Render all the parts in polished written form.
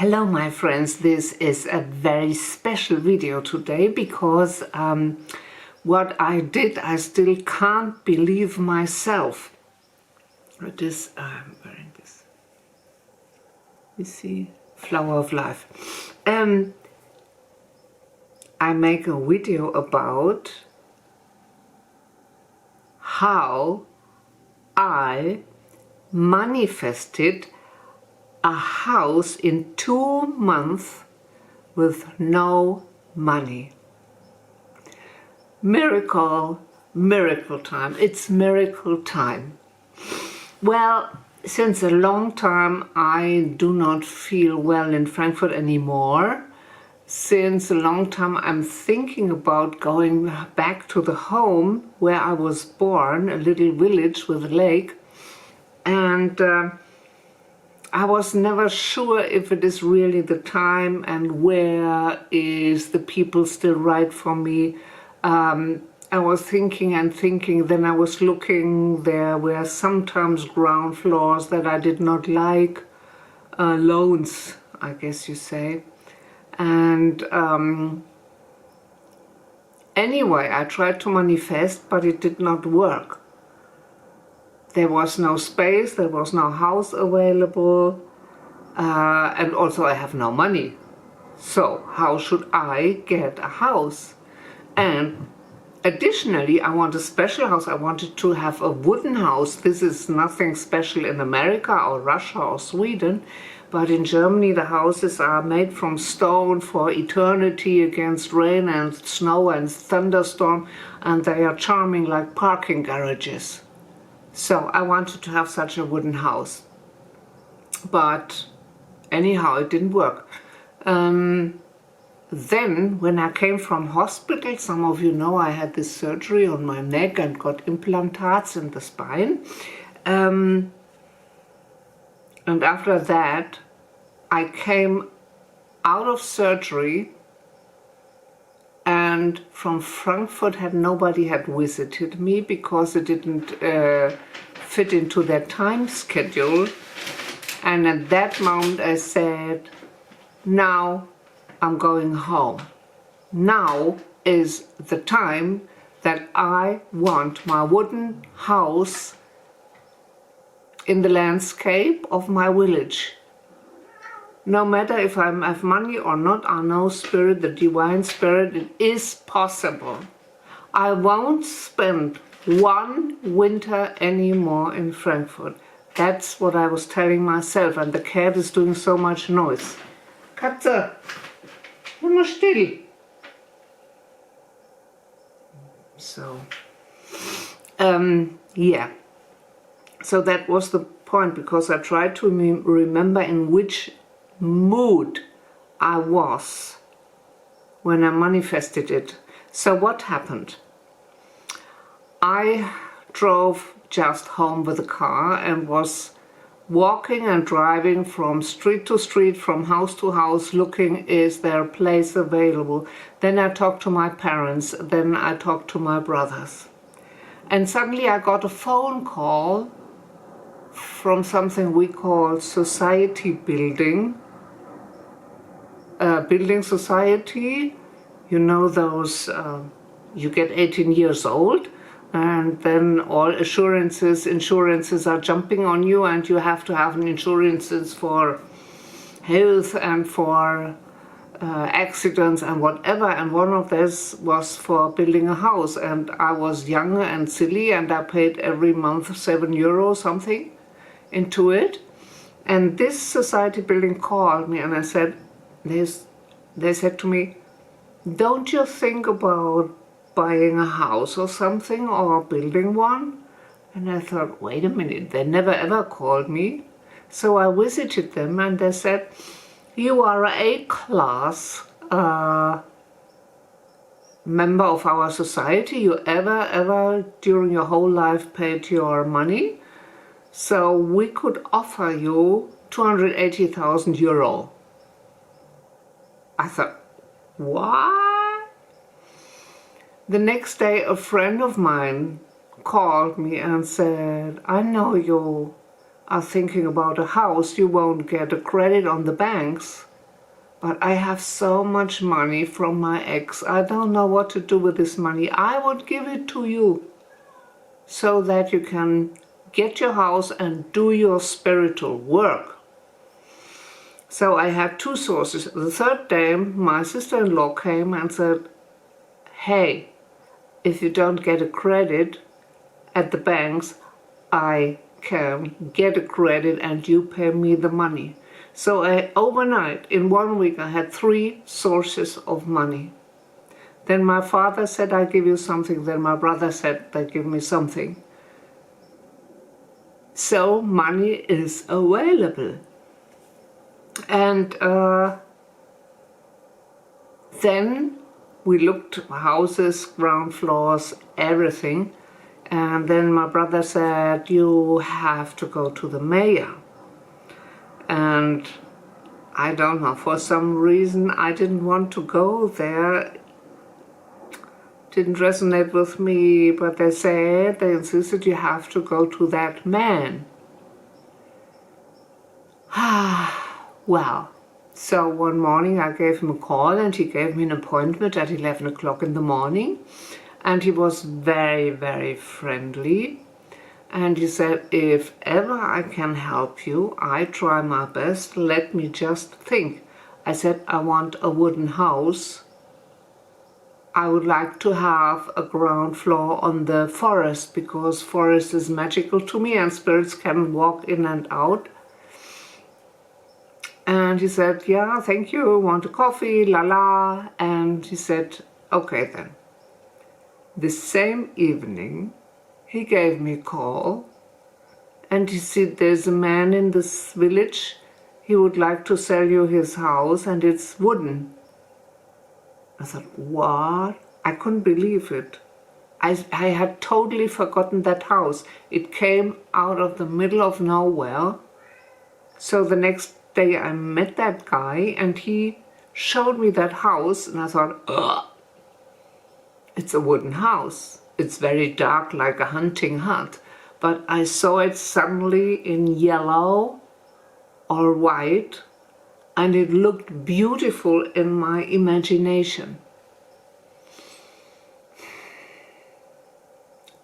Hello my friends, this is a very special video today because what I did, I still can't believe myself. It is, I'm wearing this, you see, flower of life. I make a video about how I manifested a house in 2 months with no money. Miracle, miracle time. It's miracle time. Well, since a long time I do not feel well in Frankfurt anymore. Since a long time I'm thinking about going back to the home where I was born, a little village with a lake, and I was never sure if it is really the time and where is the people still right for me. I was thinking and thinking, then I was looking, there were sometimes ground floors that I did not like, loans, I guess you say. And anyway, I tried to manifest, but it did not work. There was no space, there was no house available, and also I have no money. So how should I get a house? And additionally, I want a special house. I wanted to have a wooden house. This is nothing special in America or Russia or Sweden, but in Germany the houses are made from stone for eternity against rain and snow and thunderstorm, and they are charming like parking garages. So I wanted to have such a wooden house, but anyhow it didn't work. Then when I came from hospital, some of you know I had this surgery on my neck and got implants in the spine, and after that I came out of surgery, and from Frankfurt nobody had visited me because it didn't fit into their time schedule. And at that moment I said, now I'm going home. Now is the time that I want my wooden house in the landscape of my village. No matter if I have money or not, I know spirit, the divine spirit, it is possible. I won't spend one winter anymore in Frankfurt. That's what I was telling myself, and the cat is doing so much noise. Katze, immer still. So, yeah. So that was the point, because I tried to remember in which mood I was when I manifested it. So what happened? I drove just home with a car and was walking and driving from street to street, from house to house, looking, is there a place available? Then I talked to my parents, then I talked to my brothers. And suddenly I got a phone call from something we call society building. Building society, you know those, you get 18 years old and then all insurances are jumping on you, and you have to have an insurances for health and for accidents and whatever, and one of those was for building a house, and I was young and silly and I paid every month €7 something into it. And this society building called me and I said, they said to me, don't you think about buying a house or something, or building one? And I thought, wait a minute, they never ever called me. So I visited them and they said, you are an A-class member of our society. You ever during your whole life paid your money. So we could offer you €280,000. I thought, what? The next day a friend of mine called me and said, I know you are thinking about a house, you won't get a credit on the banks. but I have so much money from my ex. I don't know what to do with this money. I would give it to you so that you can get your house and do your spiritual work. So I had two sources. The third day, my sister-in-law came and said, hey, if you don't get a credit at the banks, I can get a credit and you pay me the money. So overnight, in 1 week, I had 3 sources of money. Then my father said, I give you something. Then my brother said, they give me something. So money is available. And then we looked at houses, ground floors, everything. And then my brother said, you have to go to the mayor. And I don't know, for some reason I didn't want to go there. Didn't resonate with me, but they insisted you have to go to that man. Well, so one morning I gave him a call and he gave me an appointment at 11 o'clock in the morning. And he was very, very friendly. And he said, if ever I can help you, I try my best. Let me just think. I said, I want a wooden house. I would like to have a ground floor on the forest because forest is magical to me and spirits can walk in and out. And he said, yeah, thank you, want a coffee, la la. And he said, okay then. The same evening, he gave me a call and he said, there's a man in this village, he would like to sell you his house and it's wooden. I thought, what? I couldn't believe it. I had totally forgotten that house. It came out of the middle of nowhere. So the next day I met that guy and he showed me that house and I thought, ugh, it's a wooden house. It's very dark like a hunting hut. But I saw it suddenly in yellow or white and it looked beautiful in my imagination.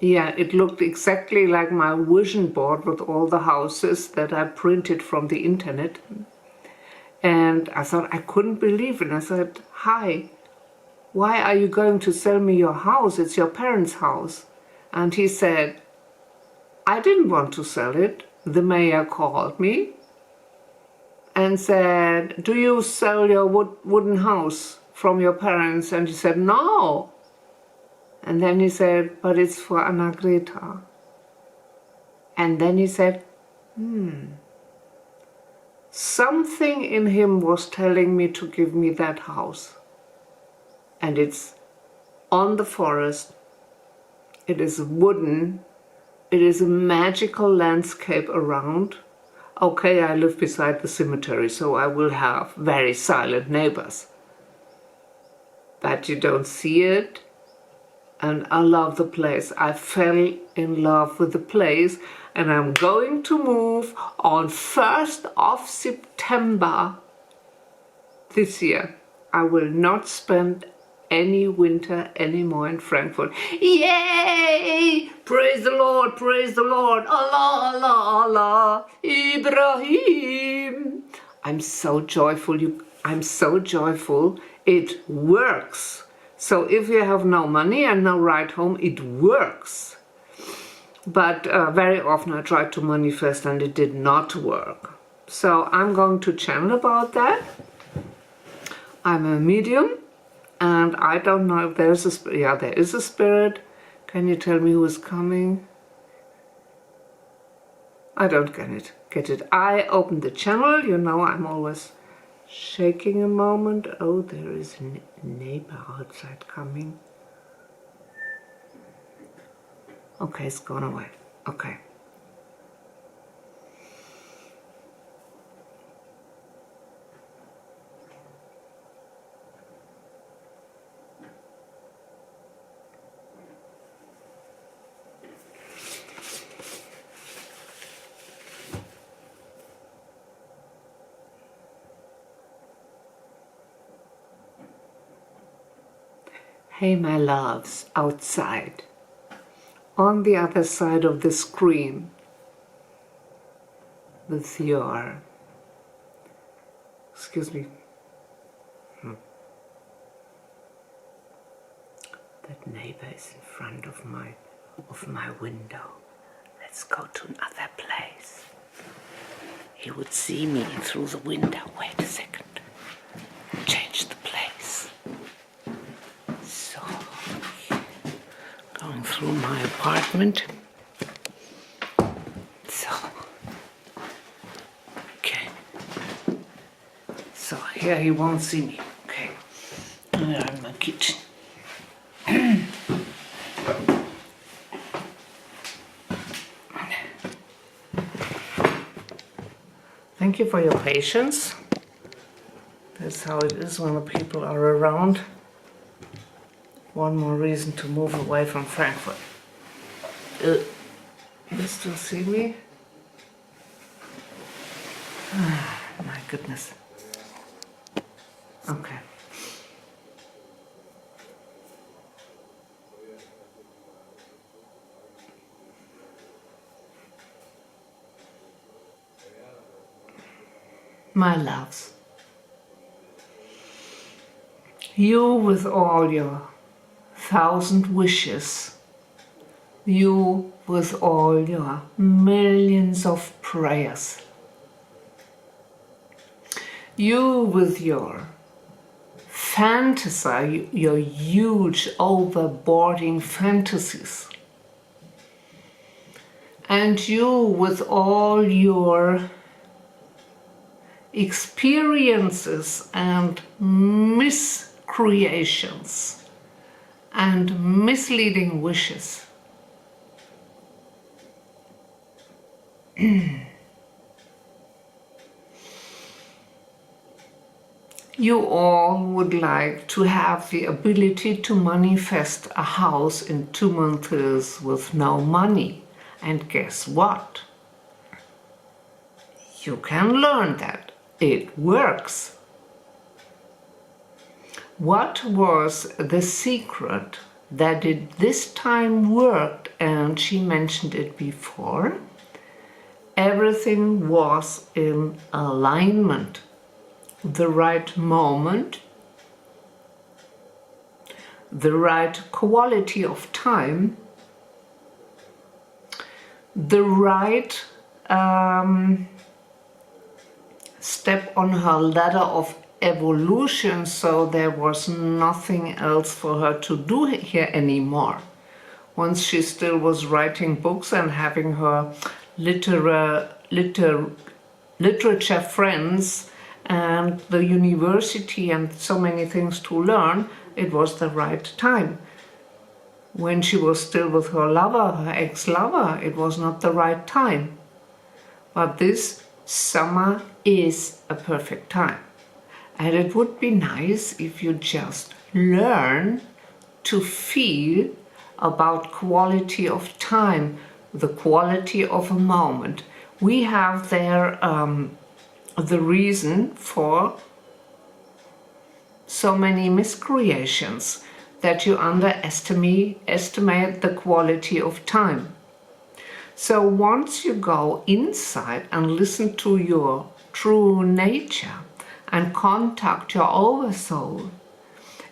Yeah, it looked exactly like my vision board with all the houses that I printed from the internet. And I thought, I couldn't believe it. I said, hi, why are you going to sell me your house? It's your parents' house. And he said, I didn't want to sell it. The mayor called me and said, do you sell your wooden house from your parents? And he said, no. And then he said, but it's for Anna Greta. And then he said, something in him was telling me to give me that house. And it's on the forest. It is wooden. It is a magical landscape around. Okay, I live beside the cemetery, so I will have very silent neighbors. But you don't see it. And I love the place. I fell in love with the place and I'm going to move on 1st of September this year. I will not spend any winter anymore in Frankfurt. Yay! Praise the Lord, praise the Lord. Allah, Allah, Allah, Ibrahim. I'm so joyful. I'm so joyful. It works. So if you have no money and no ride home, it works. But very often I tried to manifest and it did not work. So I'm going to channel about that. I'm a medium and I don't know if there's a spirit. Yeah, there is a spirit. Can you tell me who is coming? I don't get it. I opened the channel. You know, I'm always shaking a moment. Oh, there is a neighbor outside coming. Okay, it's gone away. Okay. Hey my loves, outside, on the other side of the screen, with your, excuse me, that neighbor is in front of my window. Let's go to another place. He would see me through the window. Wait a second. Change the place. So, going through my apartment. So, okay. So here he won't see me. Okay. I'm in my kitchen. Thank you for your patience. That's how it is when the people are around. One more reason to move away from Frankfurt. You still see me? My goodness. Okay. My loves, you with all your 1,000 wishes, you with all your millions of prayers, you with your fantasy, your huge overboarding fantasies, and you with all your experiences and miscreations and misleading wishes. You all would like to have the ability to manifest a house in 2 months with no money. And guess what? You can learn that. It works. What was the secret that it this time worked? And she mentioned it before. Everything was in alignment. The right moment, the right quality of time, the right step on her ladder of evolution, so there was nothing else for her to do here anymore. Once she still was writing books and having her literature friends and the university and so many things to learn, it was the right time. When she was still with her lover, her ex-lover, it was not the right time. But this summer is a perfect time. And it would be nice if you just learn to feel about quality of time, the quality of a moment. We have there the reason for so many miscreations, that you underestimate the quality of time. So once you go inside and listen to your true nature and contact your oversoul,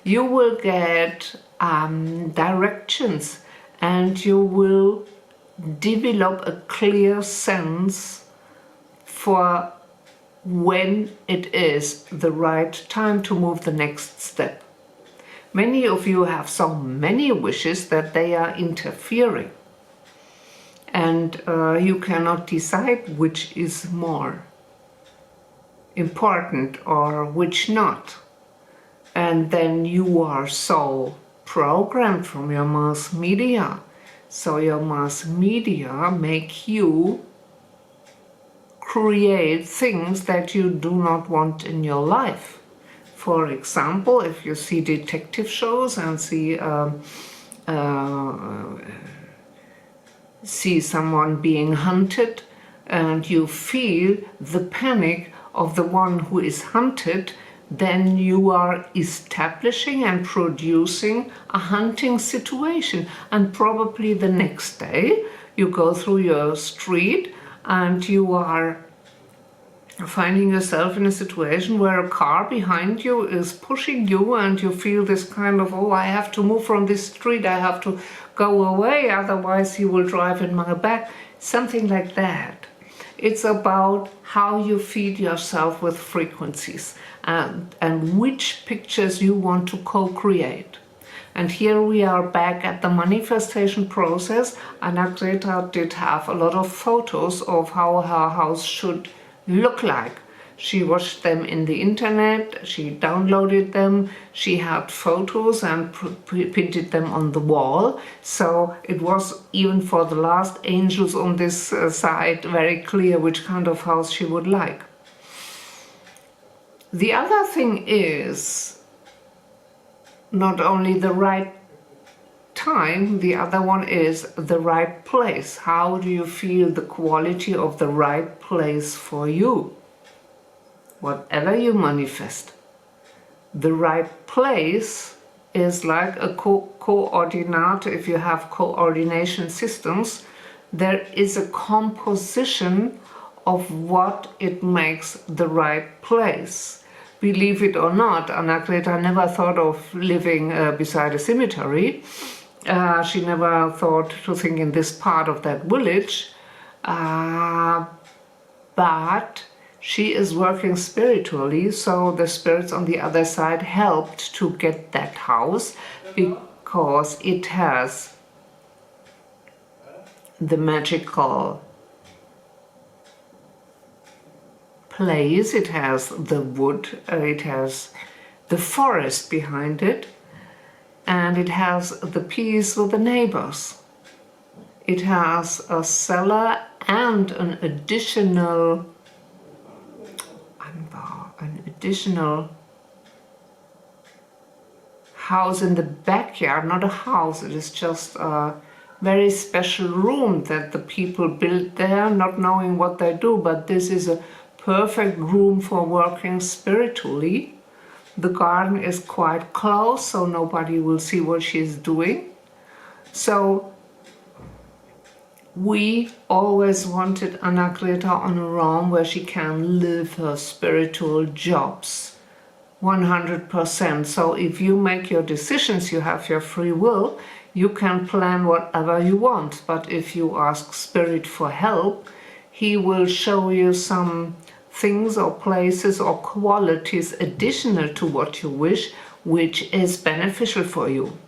you will get directions, and you will develop a clear sense for when it is the right time to move the next step. Many of you have so many wishes that they are interfering, and you cannot decide which is more important or which not. And then you are so programmed from your mass media. So your mass media make you create things that you do not want in your life. For example, if you see detective shows and see someone being hunted, and you feel the panic of the one who is hunted, then you are establishing and producing a hunting situation. And probably the next day you go through your street and you are finding yourself in a situation where a car behind you is pushing you and you feel this kind of, oh, I have to move from this street, I have to go away, otherwise he will drive in my back. Something like that. It's about how you feed yourself with frequencies and which pictures you want to co-create. And here we are back at the manifestation process. Anna-Greta did have a lot of photos of how her house should look like. She watched them in the internet, she downloaded them, she had photos and printed them on the wall. So it was, even for the last angels on this side, very clear which kind of house she would like. The other thing is not only the right time, the other one is the right place. How do you feel the quality of the right place for you? Whatever you manifest, the right place is like a coordinate. If you have coordination systems, there is a composition of what it makes the right place. Believe it or not, Anna-Greta never thought of living beside a cemetery. She never thought to think in this part of that village, but she is working spiritually, so the spirits on the other side helped to get that house because it has the magical place, it has the wood, it has the forest behind it, and it has the peace with the neighbors. It has a cellar and an additional house in the backyard. Not a house, it is just a very special room that the people built there, not knowing what they do, but this is a perfect room for working spiritually. The garden is quite close, so nobody will see what she's doing. So we always wanted Anna-Greta on a realm where she can live her spiritual jobs 100%. So if you make your decisions, you have your free will, you can plan whatever you want. But if you ask Spirit for help, he will show you some things or places or qualities additional to what you wish, which is beneficial for you.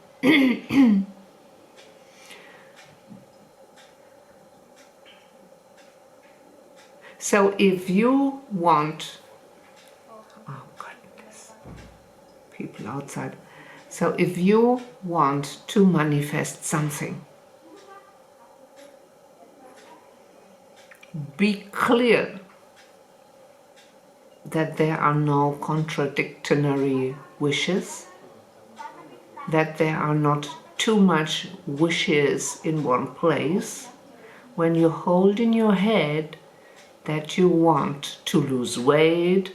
So if you want, oh goodness, people outside. So if you want to manifest something, be clear that there are no contradictory wishes, that there are not too much wishes in one place. When you hold in your head that you want to lose weight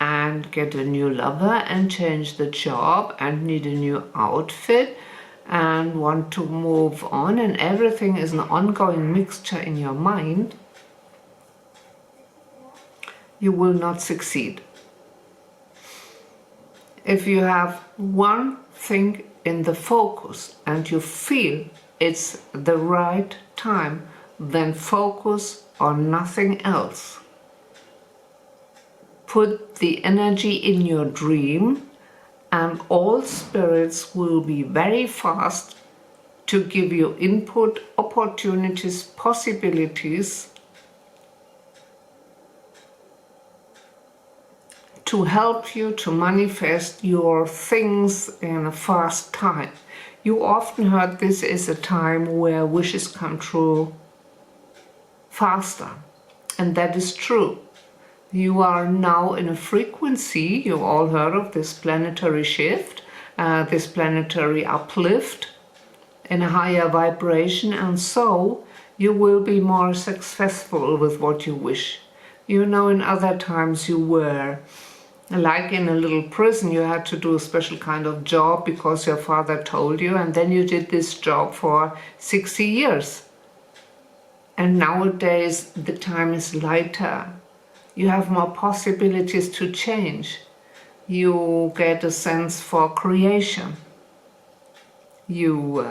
and get a new lover and change the job and need a new outfit and want to move on, and everything is an ongoing mixture in your mind, you will not succeed. If you have one thing in the focus and you feel it's the right time, then focus on nothing else. Put the energy in your dream, and all spirits will be very fast to give you input, opportunities, possibilities to help you to manifest your things in a fast time. You often heard this is a time where wishes come true faster, and that is true. You are now in a frequency, you all heard of this planetary shift, this planetary uplift in a higher vibration, and so you will be more successful with what you wish. You know, in other times you were Like in a little prison, you had to do a special kind of job because your father told you, and then you did this job for 60 years. And nowadays the time is lighter. You have more possibilities to change. You get a sense for creation. You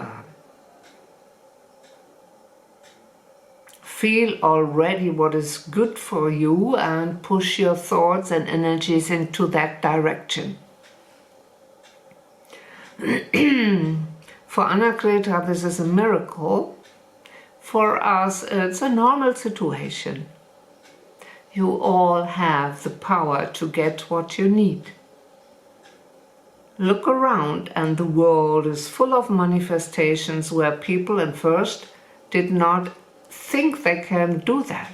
feel already what is good for you and push your thoughts and energies into that direction. For Anagreta, this is a miracle. For us, it's a normal situation. You all have the power to get what you need. Look around and the world is full of manifestations where people at first did not think they can do that.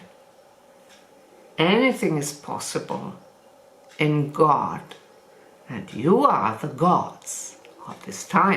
Anything is possible in God, and you are the gods of this time.